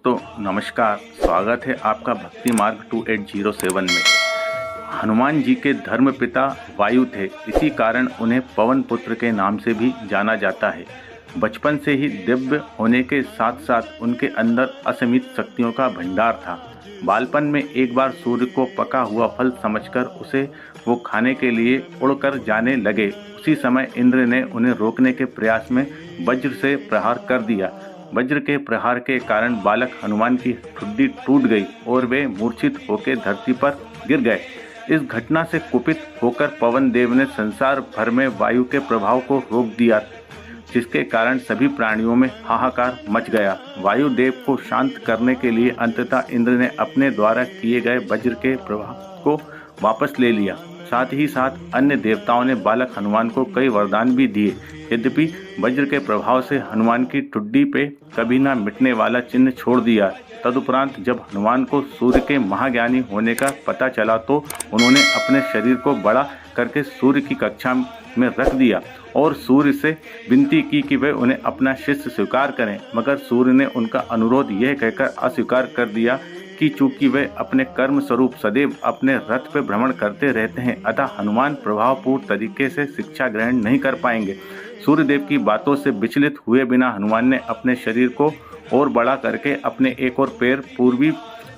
दोस्तों नमस्कार, स्वागत है आपका भक्ति मार्ग 2807 में। हनुमान जी के धर्म पिता वायु थे, इसी कारण उन्हें पवन पुत्र के नाम से भी जाना जाता है। बचपन से ही दिव्य होने के साथ साथ उनके अंदर असीमित शक्तियों का भंडार था। बालपन में एक बार सूर्य को पका हुआ फल समझकर उसे वो खाने के लिए उड़कर जाने लगे। उसी समय इंद्र ने उन्हें रोकने के प्रयास में वज्र से प्रहार कर दिया। वज्र के प्रहार के कारण बालक हनुमान की ठुड्डी टूट गई और वे मूर्छित होकर धरती पर गिर गए। इस घटना से कुपित होकर पवन देव ने संसार भर में वायु के प्रभाव को रोक दिया, जिसके कारण सभी प्राणियों में हाहाकार मच गया। वायु देव को शांत करने के लिए अंततः इंद्र ने अपने द्वारा किए गए वज्र के प्रभाव को वापस ले लिया। साथ ही साथ अन्य देवताओं ने बालक हनुमान को कई वरदान भी दिए। यद्यपि वज्र के प्रभाव से हनुमान की ठुड्डी पे कभी न मिटने वाला चिन्ह छोड़ दिया। तदुपरांत जब हनुमान को सूर्य के महाज्ञानी होने का पता चला तो उन्होंने अपने शरीर को बड़ा करके सूर्य की कक्षा में रख दिया और सूर्य से विनती की कि वे उन्हें अपना शिष्य स्वीकार करें, मगर सूर्य ने उनका अनुरोध यह कहकर अस्वीकार कर दिया कि चूंकि वे अपने कर्म स्वरूप सदैव अपने रथ पर भ्रमण करते रहते हैं, अतः हनुमान प्रभावपूर्ण तरीके से शिक्षा ग्रहण नहीं कर पाएंगे। सूर्यदेव की बातों से विचलित हुए बिना हनुमान ने अपने शरीर को और बड़ा करके अपने एक और पैर पूर्वी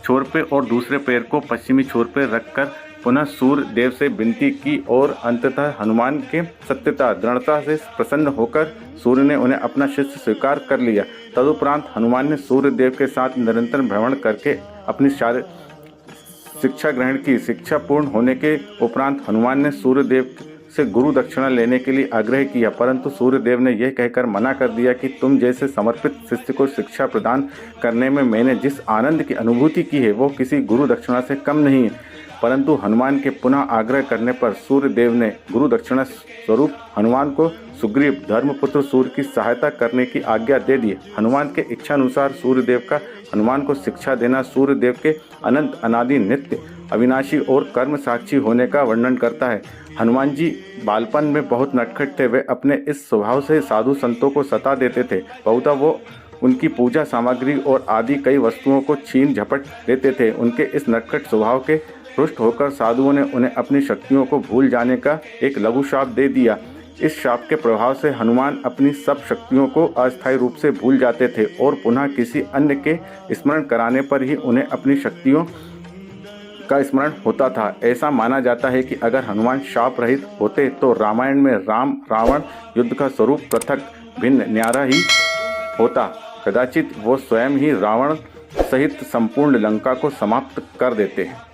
छोर पे और दूसरे पैर को पश्चिमी छोर पे रखकर पुनः सूर्य देव से विनती की और अंततः हनुमान के सत्यता दृढ़ता से प्रसन्न होकर सूर्य ने उन्हें अपना शिष्य स्वीकार कर लिया। तदुपरांत हनुमान ने सूर्य देव के साथ निरंतर भ्रमण करके अपनी शिक्षा ग्रहण की। शिक्षा पूर्ण होने के उपरांत हनुमान ने सूर्य देव से गुरु दक्षिणा लेने के लिए आग्रह किया, परंतु सूर्य देव ने यह कहकर मना कर दिया कि तुम जैसे समर्पित शिष्य को शिक्षा प्रदान करने में मैंने जिस आनंद की अनुभूति की है वो किसी गुरु दक्षिणा से कम नहीं है। परंतु हनुमान के पुनः आग्रह करने पर सूर्य देव ने गुरु दक्षिणा स्वरूप हनुमान को सुग्रीव धर्मपुत्र सूर्य की सहायता करने की आज्ञा दे दी। हनुमान के इच्छानुसार सूर्यदेव का हनुमान को शिक्षा देना सूर्यदेव के अनंत अनादि नित्य अविनाशी और कर्म साक्षी होने का वर्णन करता है। हनुमान जी बालपन में बहुत नटखट थे। वे अपने इस स्वभाव से साधु संतों को सता देते थे। बहुधा वो उनकी पूजा सामग्री और आदि कई वस्तुओं को छीन झपट देते थे। उनके इस नटखट स्वभाव के रुष्ट होकर साधुओं ने उन्हें अपनी शक्तियों को भूल जाने का एक लघु शाप दे दिया। इस शाप के प्रभाव से हनुमान अपनी सब शक्तियों को अस्थायी रूप से भूल जाते थे और पुनः किसी अन्य के स्मरण कराने पर ही उन्हें अपनी शक्तियों का स्मरण होता था। ऐसा माना जाता है कि अगर हनुमान शाप रहित होते तो रामायण में राम रावण युद्ध का स्वरूप पृथक भिन्न न्यारा ही होता। कदाचित वो स्वयं ही रावण सहित संपूर्ण लंका को समाप्त कर देते हैं।